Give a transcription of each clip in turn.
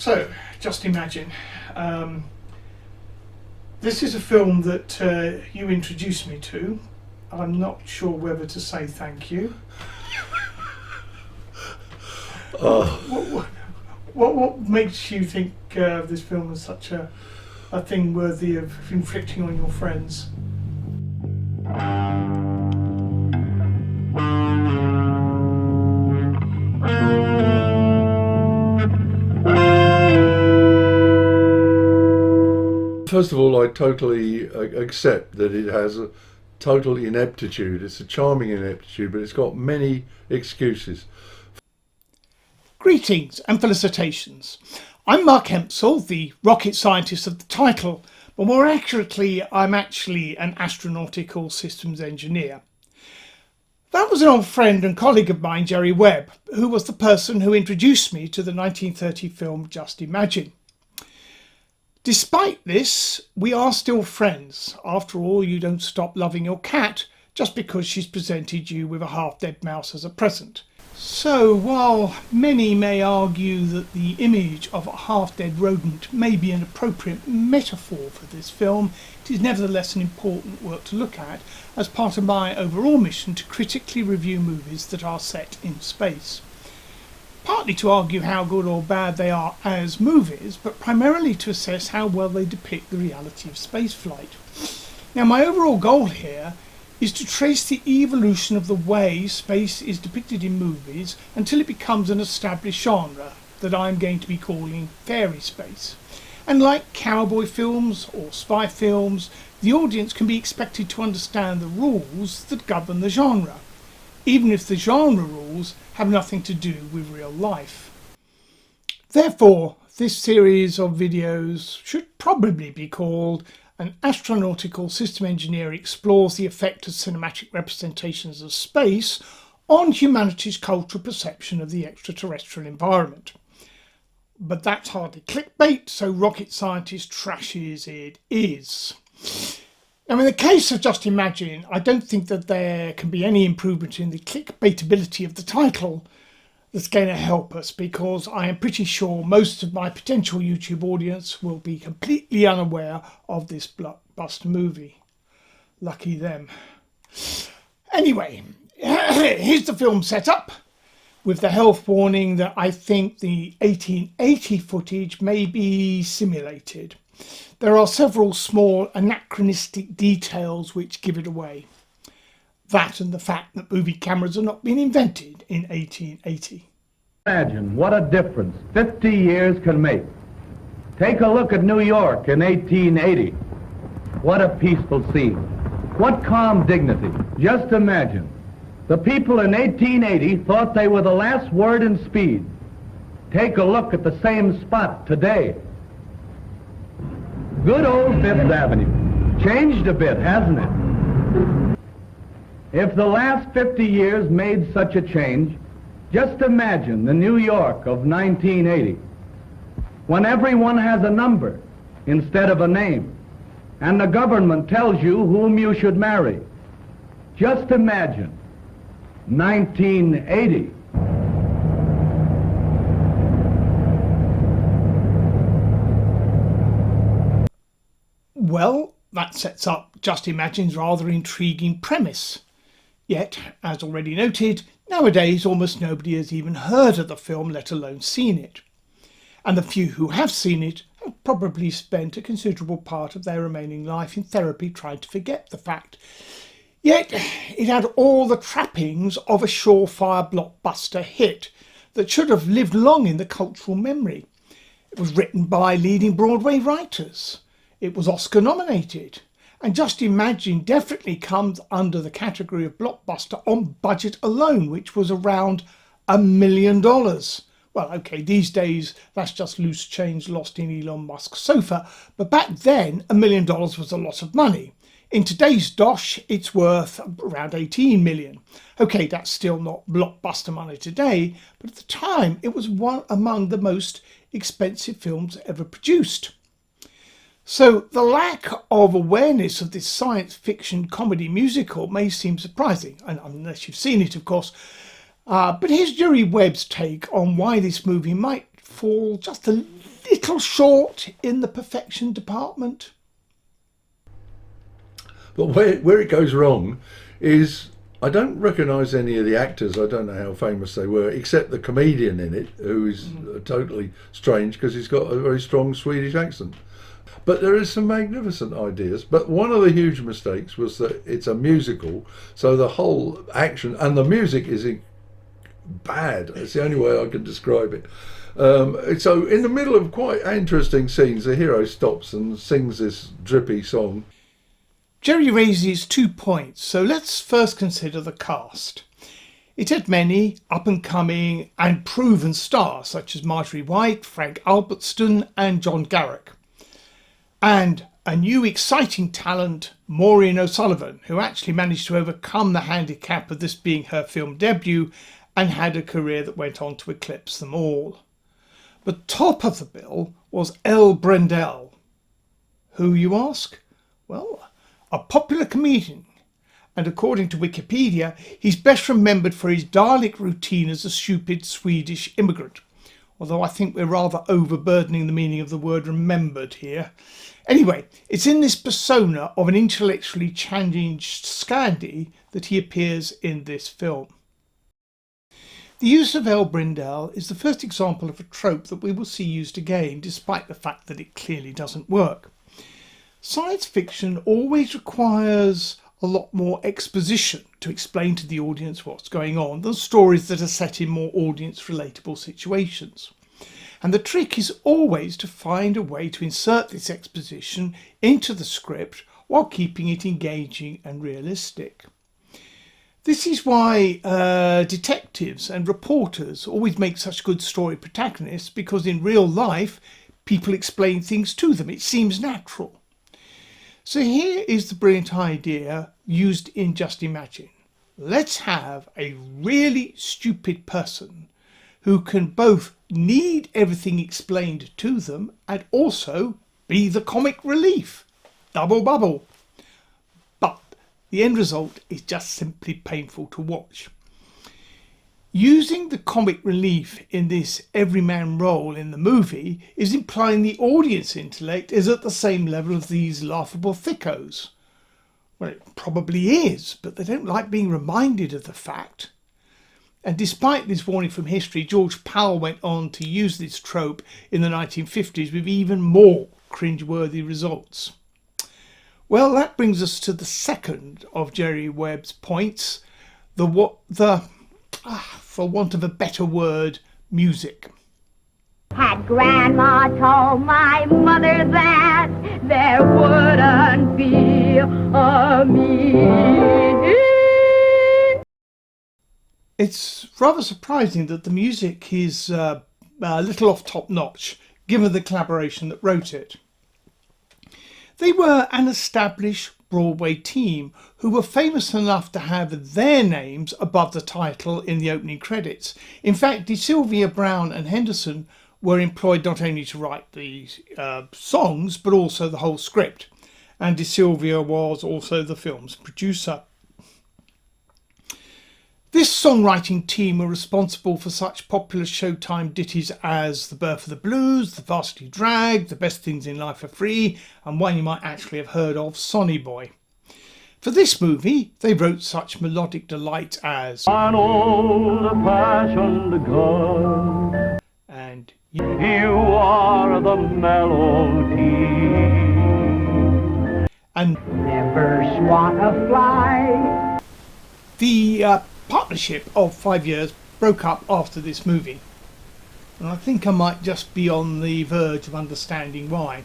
So, just imagine. This is a film that you introduced me to. I'm not sure whether to say thank you. What makes you think this film is such a thing worthy of inflicting on your friends? First of all, I totally accept that it has a total ineptitude. It's a charming ineptitude, but it's got many excuses. Greetings and felicitations. I'm Mark Hempsall, the rocket scientist of the title, but more accurately, I'm actually an astronautical systems engineer. That was an old friend and colleague of mine, Jerry Webb, who was the person who introduced me to the 1930 film Just Imagine. Despite this, we are still friends. After all, you don't stop loving your cat just because she's presented you with a half-dead mouse as a present. So, while many may argue that the image of a half-dead rodent may be an appropriate metaphor for this film, it is nevertheless an important work to look at as part of my overall mission to critically review movies that are set in space. Partly to argue how good or bad they are as movies, but primarily to assess how well they depict the reality of spaceflight. Now, my overall goal here is to trace the evolution of the way space is depicted in movies until it becomes an established genre that I'm going to be calling fairy space. And like cowboy films or spy films, the audience can be expected to understand the rules that govern the genre, even if the genre rules have nothing to do with real life. Therefore, this series of videos should probably be called An Astronautical System Engineer Explores the Effect of Cinematic Representations of Space on Humanity's Cultural Perception of the Extraterrestrial Environment. But that's hardly clickbait, so rocket scientist trashes it is. Now, in the case of Just Imagine, I don't think that there can be any improvement in the clickbaitability of the title that's going to help us, because I am pretty sure most of my potential YouTube audience will be completely unaware of this blockbuster movie. Lucky them. Anyway, here's the film setup, with the health warning that I think the 1880 footage may be simulated. There are several small anachronistic details which give it away. That and the fact that movie cameras have not been invented in 1880. Imagine what a difference 50 years can make. Take a look at New York in 1880. What a peaceful scene. What calm dignity. Just imagine. The people in 1880 thought they were the last word in speed. Take a look at the same spot today. Good old Fifth Avenue. Changed a bit, hasn't it? If the last 50 years made such a change, just imagine the New York of 1980, when everyone has a number instead of a name, and the government tells you whom you should marry. Just imagine 1980. Well, that sets up Just Imagine's rather intriguing premise. Yet, as already noted, nowadays almost nobody has even heard of the film, let alone seen it. And the few who have seen it have probably spent a considerable part of their remaining life in therapy trying to forget the fact. Yet, it had all the trappings of a surefire blockbuster hit that should have lived long in the cultural memory. It was written by leading Broadway writers. It was Oscar nominated, and Just Imagine definitely comes under the category of blockbuster on budget alone, which was around $1 million. Well, okay, these days that's just loose change lost in Elon Musk's sofa, but back then $1 million was a lot of money. In today's dosh, it's worth around 18 million. Okay, that's still not blockbuster money today, but at the time it was one among the most expensive films ever produced. So the lack of awareness of this science fiction comedy musical may seem surprising, unless you've seen it, of course. But here's Jerry Webb's take on why this movie might fall just a little short in the perfection department. But where it goes wrong is I don't recognise any of the actors. I don't know how famous they were, except the comedian in it, who is totally strange because he's got a very strong Swedish accent. But there is some magnificent ideas. But one of the huge mistakes was that it's a musical, so the whole action and the music is bad. It's the only way I can describe it. So in the middle of quite interesting scenes, the hero stops and sings this drippy song. Jerry raises 2 points, so let's first consider the cast. It had many up-and-coming and proven stars such as Marjorie White, Frank Albertston and John Garrick. And a new exciting talent, Maureen O'Sullivan, who actually managed to overcome the handicap of this being her film debut and had a career that went on to eclipse them all. But top of the bill was L. Brendel. Who, you ask? Well, a popular comedian, and according to Wikipedia, he's best remembered for his Dalek routine as a stupid Swedish immigrant, although I think we're rather overburdening the meaning of the word remembered here. Anyway, it's in this persona of an intellectually challenged Scandi that he appears in this film. The use of L. Brindell is the first example of a trope that we will see used again, despite the fact that it clearly doesn't work. Science fiction always requires a lot more exposition to explain to the audience what's going on than stories that are set in more audience relatable situations. And the trick is always to find a way to insert this exposition into the script while keeping it engaging and realistic. This is why detectives and reporters always make such good story protagonists, because in real life people explain things to them. It seems natural. So here is the brilliant idea used in Just Imagine. Let's have a really stupid person who can both need everything explained to them and also be the comic relief. Double bubble. But the end result is just simply painful to watch. Using the comic relief in this everyman role in the movie is implying the audience intellect is at the same level as these laughable thickos. Well, it probably is, but they don't like being reminded of the fact. And despite this warning from history, George Powell went on to use this trope in the 1950s with even more cringeworthy results. Well, that brings us to the second of Jerry Webb's points, for want of a better word, music. Had Grandma told my mother that there wouldn't be a me. It's rather surprising that the music is a little off top notch, given the collaboration that wrote it. They were an established Broadway team who were famous enough to have their names above the title in the opening credits. In fact, DeSylvia, Brown and Henderson were employed not only to write the songs but also the whole script, and DeSylvia was also the film's producer. This songwriting team were responsible for such popular Showtime ditties as The Birth of the Blues, The Varsity Drag, The Best Things in Life Are Free, and one you might actually have heard of, Sonny Boy. For this movie, they wrote such melodic delight as An old fashioned gun, and you are the melody, and Never swat a fly. the partnership of 5 years broke up after this movie, and I think I might just be on the verge of understanding why,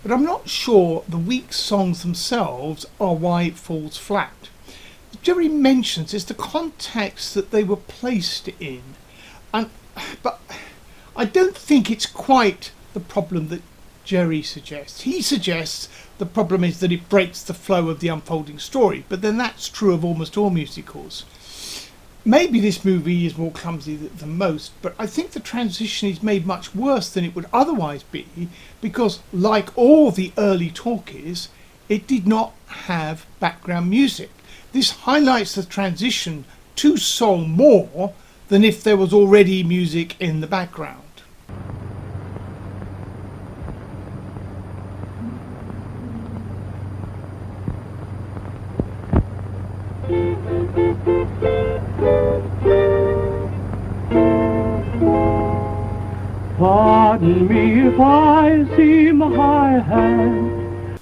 but I'm not sure the weak songs themselves are why it falls flat. Jerry mentions is the context that they were placed in, but I don't think it's quite the problem that Jerry suggests. He suggests the problem is that it breaks the flow of the unfolding story, but then that's true of almost all musicals. Maybe this movie is more clumsy than most, but I think the transition is made much worse than it would otherwise be because, like all the early talkies, it did not have background music. This highlights the transition to song more than if there was already music in the background. me if I seem high hat.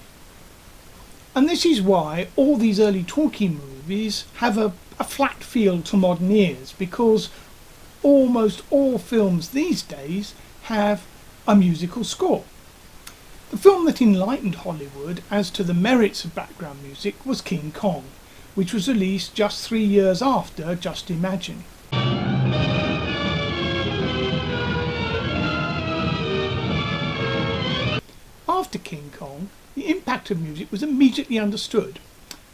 And this is why all these early talkie movies have a flat feel to modern ears, because almost all films these days have a musical score. The film that enlightened Hollywood as to the merits of background music was King Kong, which was released just 3 years after Just Imagine. After King Kong, the impact of music was immediately understood,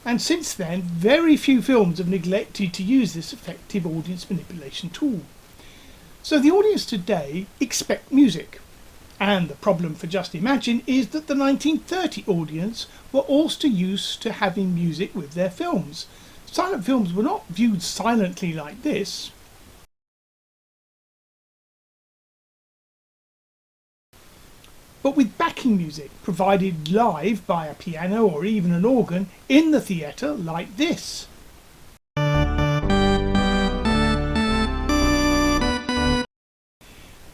and since then very few films have neglected to use this effective audience manipulation tool. So the audience today expect music, and the problem for Just Imagine is that the 1930 audience were also used to having music with their films. Silent films were not viewed silently like this. But with backing music provided live by a piano or even an organ in the theatre like this.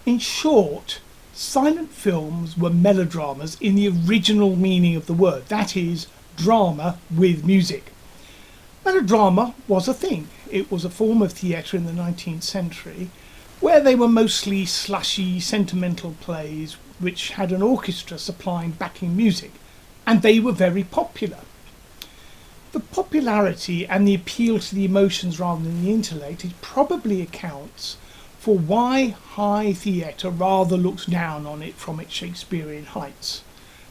In short, silent films were melodramas in the original meaning of the word, that is, drama with music. Melodrama was a thing. It was a form of theatre in the 19th century where they were mostly slushy, sentimental plays which had an orchestra supplying backing music, and they were very popular. The popularity and the appeal to the emotions rather than the intellect probably accounts for why high theatre rather looks down on it from its Shakespearean heights,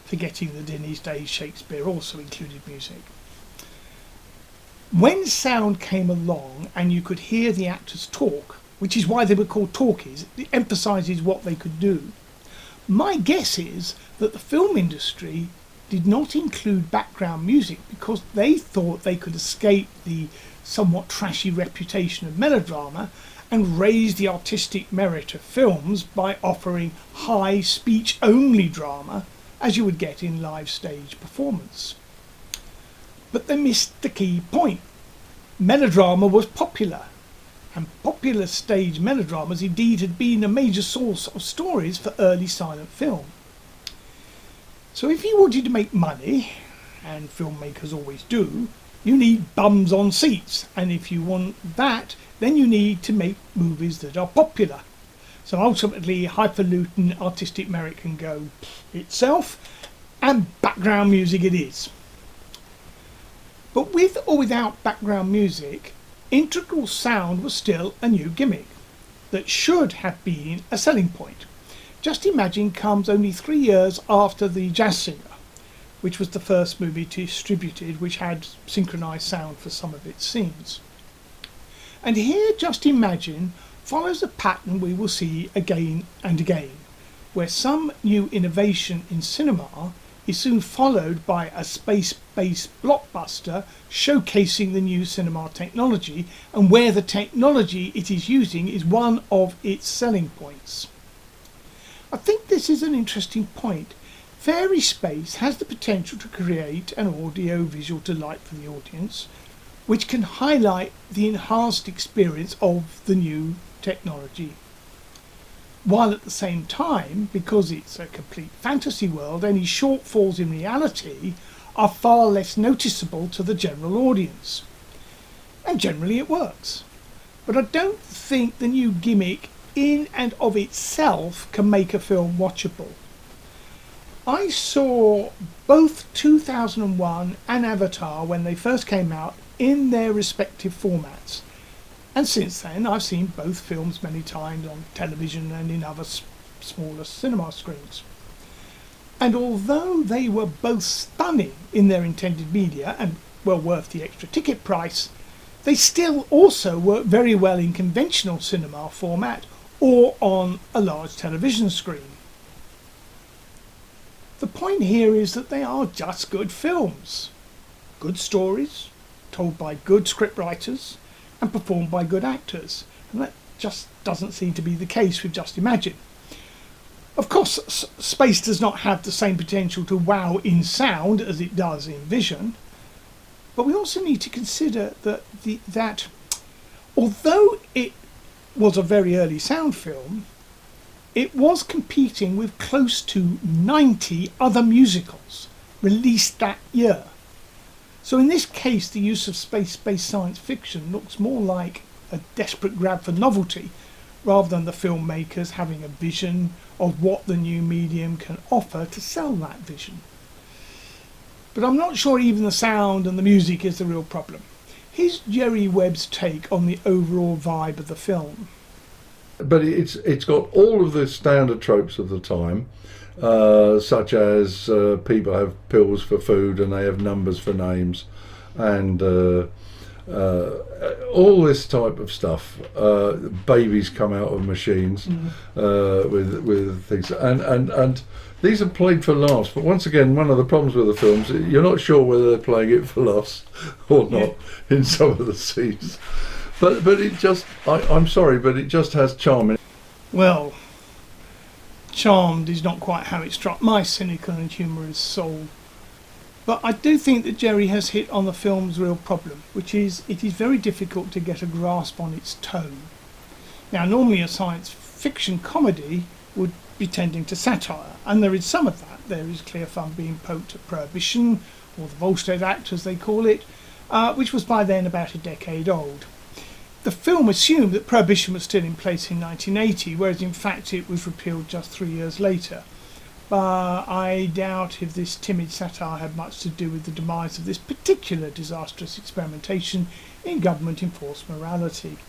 forgetting that in his days Shakespeare also included music. When sound came along and you could hear the actors talk, which is why they were called talkies, it emphasises what they could do. My guess is that the film industry did not include background music because they thought they could escape the somewhat trashy reputation of melodrama and raise the artistic merit of films by offering high speech-only drama as you would get in live stage performance. But they missed the key point. Melodrama was popular, and popular stage melodramas indeed had been a major source of stories for early silent film. So if you wanted to make money, and filmmakers always do, you need bums on seats, and if you want that, then you need to make movies that are popular. So ultimately highfalutin artistic merit can go itself, and background music it is. But with or without background music, integral sound was still a new gimmick that should have been a selling point. Just Imagine comes only 3 years after The Jazz Singer, which was the first movie distributed which had synchronised sound for some of its scenes. And here Just Imagine follows a pattern we will see again and again, where some new innovation in cinema is soon followed by a space-based blockbuster showcasing the new cinema technology, and where the technology it is using is one of its selling points. I think this is an interesting point. Fairy space has the potential to create an audio-visual delight for the audience, which can highlight the enhanced experience of the new technology, while at the same time, because it's a complete fantasy world, any shortfalls in reality are far less noticeable to the general audience. And generally it works. But I don't think the new gimmick in and of itself can make a film watchable. I saw both 2001 and Avatar when they first came out in their respective formats. And since then I've seen both films many times on television and in other smaller cinema screens. And although they were both stunning in their intended media and well worth the extra ticket price, they still also work very well in conventional cinema format or on a large television screen. The point here is that they are just good films. Good stories, told by good scriptwriters, and performed by good actors, and that just doesn't seem to be the case with Just Imagine. Of course, space does not have the same potential to wow in sound as it does in vision, but we also need to consider that although it was a very early sound film, it was competing with close to 90 other musicals released that year. So in this case, the use of space-based science fiction looks more like a desperate grab for novelty rather than the filmmakers having a vision of what the new medium can offer to sell that vision. But I'm not sure even the sound and the music is the real problem. Here's Jerry Webb's take on the overall vibe of the film. But it's got all of the standard tropes of the time, such as people have pills for food and they have numbers for names, and all this type of stuff. Babies come out of machines with things, and these are played for laughs. But once again, one of the problems with the films, you're not sure whether they're playing it for laughs or not in some of the scenes. But it just, I'm sorry, but it just has charm. Well, charmed is not quite how it struck my cynical and humorous soul. But I do think that Jerry has hit on the film's real problem, which is it is very difficult to get a grasp on its tone. Now, normally a science fiction comedy would be tending to satire, and there is some of that. There is clear fun being poked at Prohibition, or the Volstead Act as they call it, which was by then about a decade old. The film assumed that Prohibition was still in place in 1980, whereas in fact it was repealed just 3 years later. But I doubt if this timid satire had much to do with the demise of this particular disastrous experimentation in government-enforced morality.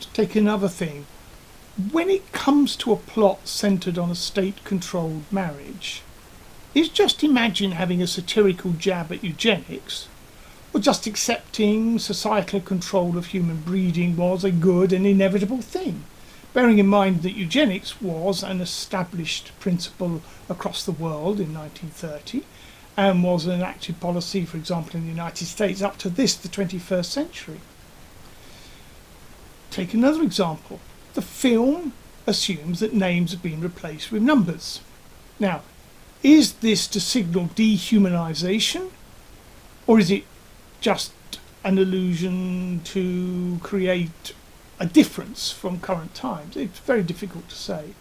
To take another thing, when it comes to a plot centred on a state-controlled marriage, is Just Imagine having a satirical jab at eugenics, or just accepting societal control of human breeding was a good and inevitable thing, bearing in mind that eugenics was an established principle across the world in 1930 and was an active policy, for example, in the United States up to the 21st century. Take another example. The film assumes that names have been replaced with numbers. Now, is this to signal dehumanisation, or is it just an illusion to create a difference from current times? It's very difficult to say.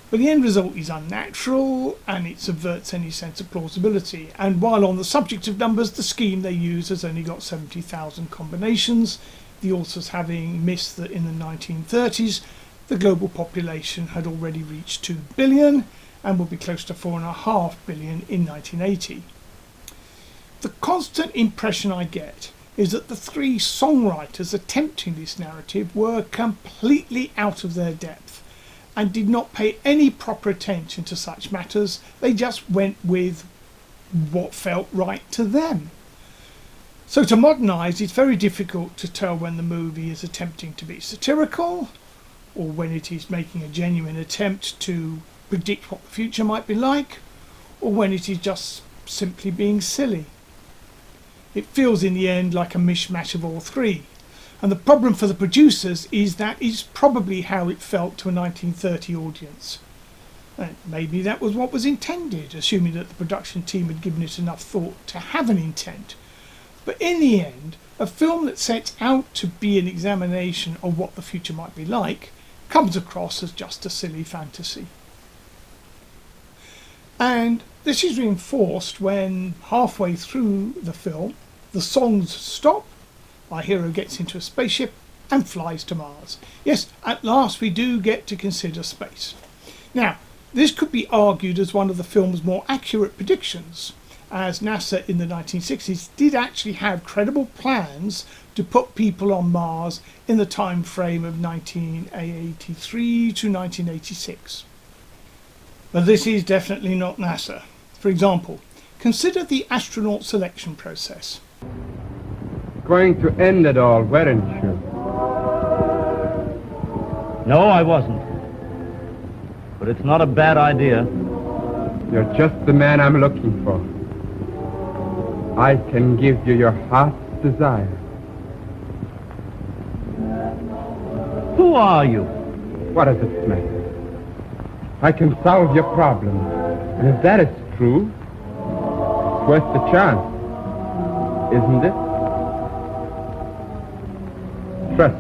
But the end result is unnatural and it subverts any sense of plausibility. And while on the subject of numbers, the scheme they use has only got 70,000 combinations, the authors having missed that in the 1930s the global population had already reached 2 billion and would be close to 4.5 billion in 1980. The constant impression I get is that the three songwriters attempting this narrative were completely out of their depth and did not pay any proper attention to such matters. They just went with what felt right to them. So to modernise, it's very difficult to tell when the movie is attempting to be satirical or when it is making a genuine attempt to predict what the future might be like, or when it is just simply being silly. It feels in the end like a mishmash of all three. And the problem for the producers is that is probably how it felt to a 1930 audience. And maybe that was what was intended, assuming that the production team had given it enough thought to have an intent. But in the end, a film that sets out to be an examination of what the future might be like comes across as just a silly fantasy. And this is reinforced when halfway through the film the songs stop, our hero gets into a spaceship and flies to Mars. Yes, at last we do get to consider space. Now, this could be argued as one of the film's more accurate predictions, as NASA in the 1960s did actually have credible plans to put people on Mars in the time frame of 1983 to 1986. But this is definitely not NASA. For example, consider the astronaut selection process. Going to end it all, weren't you? No, I wasn't. But it's not a bad idea. You're just the man I'm looking for. I can give you your heart's desire. Who are you? What does it matter? I can solve your problem. And if that is true, it's worth the chance, isn't it? Trust me.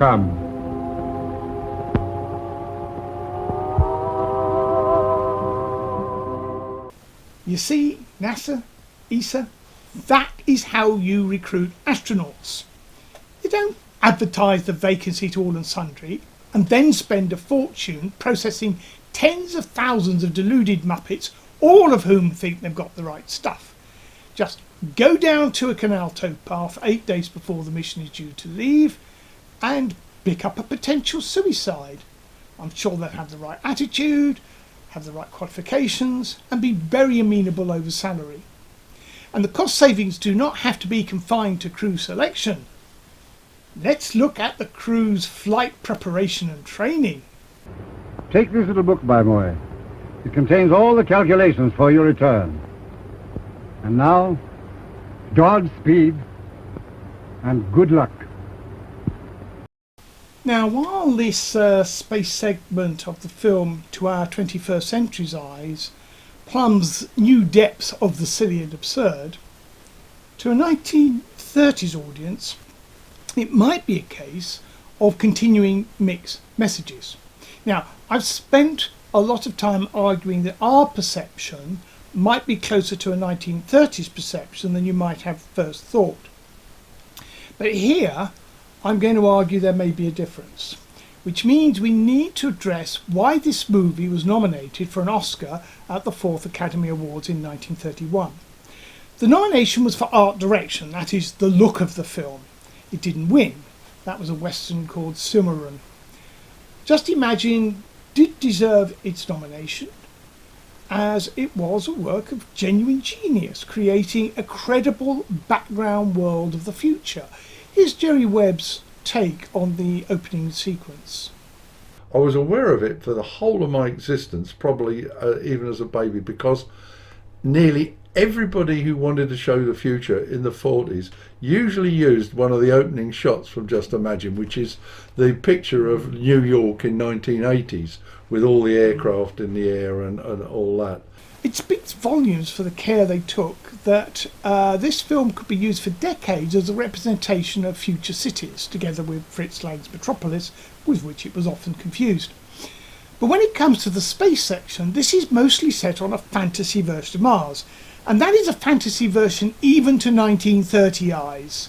come. You see, NASA, ESA, that is how you recruit astronauts. You don't advertise the vacancy to all and sundry and then spend a fortune processing tens of thousands of deluded muppets, all of whom think they've got the right stuff. Just go down to a canal towpath 8 days before the mission is due to leave and pick up a potential suicide. I'm sure they'll have the right attitude, have the right qualifications, and be very amenable over salary. And the cost savings do not have to be confined to crew selection. Let's look at the crew's flight preparation and training. Take this little book, my boy. It contains all the calculations for your return. And now, Godspeed and good luck. Now, while this space segment of the film, to our 21st century's eyes, plumbs new depths of the silly and absurd, to a 1930s audience, it might be a case of continuing mixed messages. Now, I've spent a lot of time arguing that our perception might be closer to a 1930s perception than you might have first thought. But here, I'm going to argue there may be a difference, which means we need to address why this movie was nominated for an Oscar at the 4th Academy Awards in 1931. The nomination was for art direction, that is, the look of the film. It didn't win. That was a western called Cimarron. Just Imagine did deserve its nomination, as it was a work of genuine genius, creating a credible background world of the future. Here's Jerry Webb's take on the opening sequence. I was aware of it for the whole of my existence, probably even as a baby, because nearly everybody who wanted to show the future in the 40s usually used one of the opening shots from Just Imagine, which is the picture of New York in 1980s with all the aircraft in the air and all that. It speaks volumes for the care they took that this film could be used for decades as a representation of future cities, together with Fritz Lang's Metropolis, with which it was often confused. But when it comes to the space section, this is mostly set on a fantasy version of Mars, and that is a fantasy version even to 1930 eyes.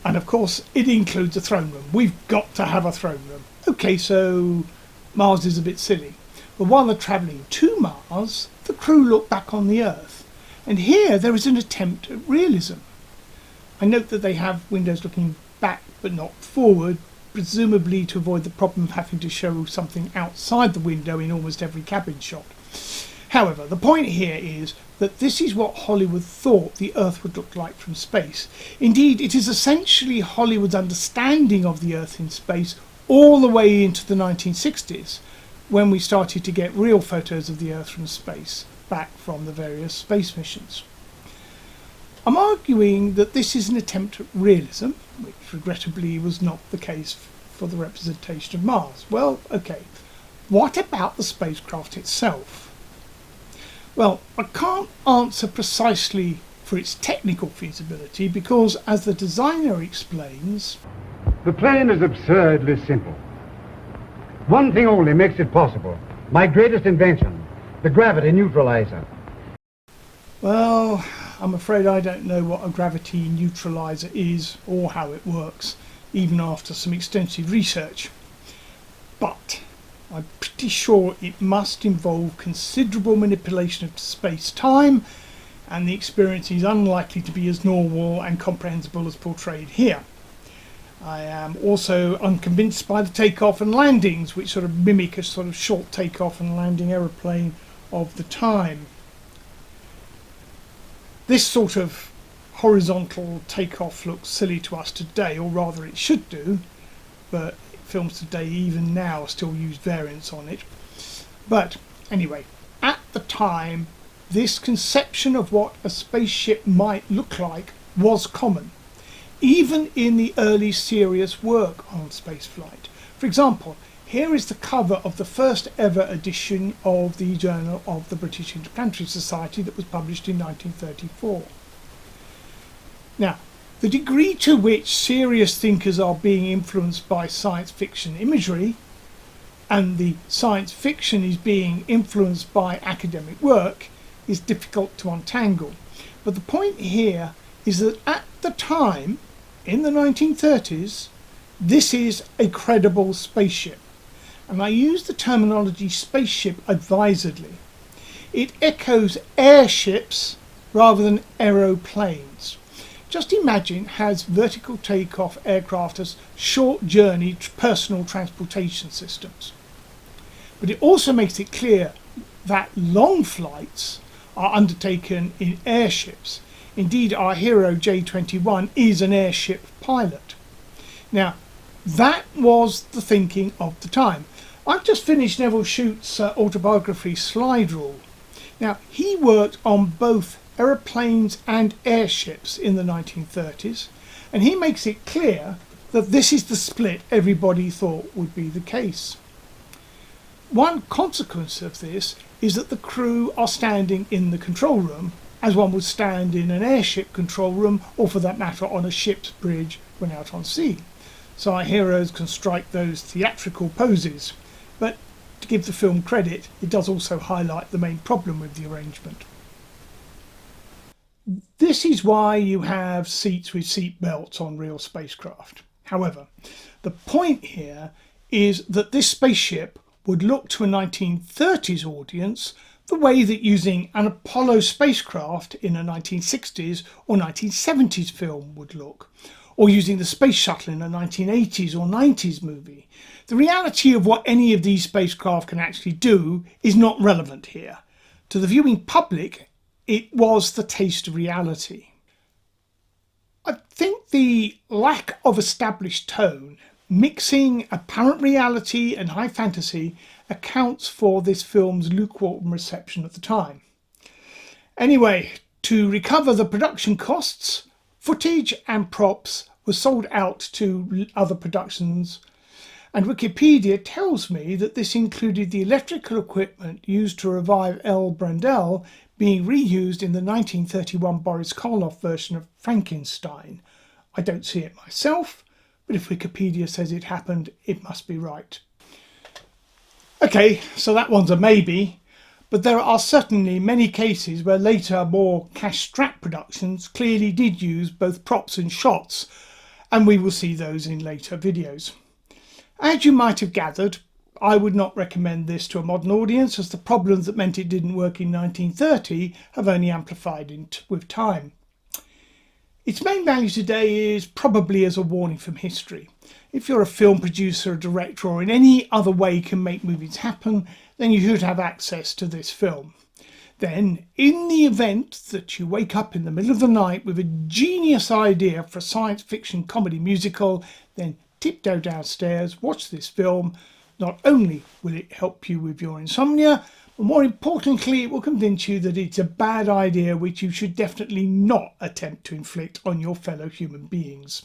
And of course, it includes a throne room. We've got to have a throne room. Okay, so Mars is a bit silly. But while they're travelling to Mars, the crew look back on the Earth. And here there is an attempt at realism. I note that they have windows looking back but not forward, presumably to avoid the problem of having to show something outside the window in almost every cabin shot. However, the point here is that this is what Hollywood thought the Earth would look like from space. Indeed, it is essentially Hollywood's understanding of the Earth in space all the way into the 1960s, when we started to get real photos of the Earth from space, back from the various space missions. I'm arguing that this is an attempt at realism, which regrettably was not the case for the representation of Mars. Well, okay, what about the spacecraft itself? Well, I can't answer precisely for its technical feasibility because, as the designer explains, The plane is absurdly simple. One thing only makes it possible. My greatest invention, the gravity neutralizer. well, I'm afraid I don't know what a gravity neutralizer is or how it works, even after some extensive research. But I'm pretty sure it must involve considerable manipulation of space-time, and the experience is unlikely to be as normal and comprehensible as portrayed here. I am also unconvinced by the takeoff and landings, which sort of mimic a sort of short takeoff and landing aeroplane of the time. This sort of horizontal takeoff looks silly to us today, or rather it should do, but films today even now still use variants on it. But anyway, at the time, this conception of what a spaceship might look like was common, even in the early serious work on spaceflight. For example, here is the cover of the first ever edition of the Journal of the British Interplanetary Society that was published in 1934. Now, The degree to which serious thinkers are being influenced by science fiction imagery and the science fiction is being influenced by academic work is difficult to untangle. But the point here is that at the time, in the 1930s, this is a credible spaceship. And I use the terminology spaceship advisedly. It echoes airships rather than aeroplanes. Just imagine it has vertical takeoff aircraft as short journey personal transportation systems. But it also makes it clear that long flights are undertaken in airships. Indeed, our hero J-21 is an airship pilot. Now, that was the thinking of the time. I've just finished Neville Shute's autobiography Slide Rule. Now, he worked on both aeroplanes and airships in the 1930s, and he makes it clear that this is the split everybody thought would be the case. One consequence of this is that the crew are standing in the control room as one would stand in an airship control room, or for that matter on a ship's bridge when out on sea. So our heroes can strike those theatrical poses. But to give the film credit, it does also highlight the main problem with the arrangement. This is why you have seats with seat belts on real spacecraft. However, the point here is that this spaceship would look to a 1930s audience the way that using an Apollo spacecraft in a 1960s or 1970s film would look, or using the space shuttle in a 1980s or 90s movie. The reality of what any of these spacecraft can actually do is not relevant here. To the viewing public, it was the taste of reality. I think the lack of established tone, mixing apparent reality and high fantasy, accounts for this film's lukewarm reception at the time. Anyway, to recover the production costs, footage and props were sold out to other productions, and Wikipedia tells me that this included the electrical equipment used to revive El Brandel being reused in the 1931 Boris Karloff version of Frankenstein. I don't see it myself, but if Wikipedia says it happened, it must be right. Okay, so that one's a maybe, but there are certainly many cases where later, more cash-strapped productions clearly did use both props and shots, and we will see those in later videos. As you might have gathered, I would not recommend this to a modern audience, as the problems that meant it didn't work in 1930 have only amplified with time. Its main value today is probably as a warning from history. If you're a film producer, a director, or in any other way can make movies happen, then you should have access to this film. Then, in the event that you wake up in the middle of the night with a genius idea for a science fiction comedy musical, then tiptoe downstairs, watch this film. Not only will it help you with your insomnia, but more importantly, it will convince you that it's a bad idea which you should definitely not attempt to inflict on your fellow human beings.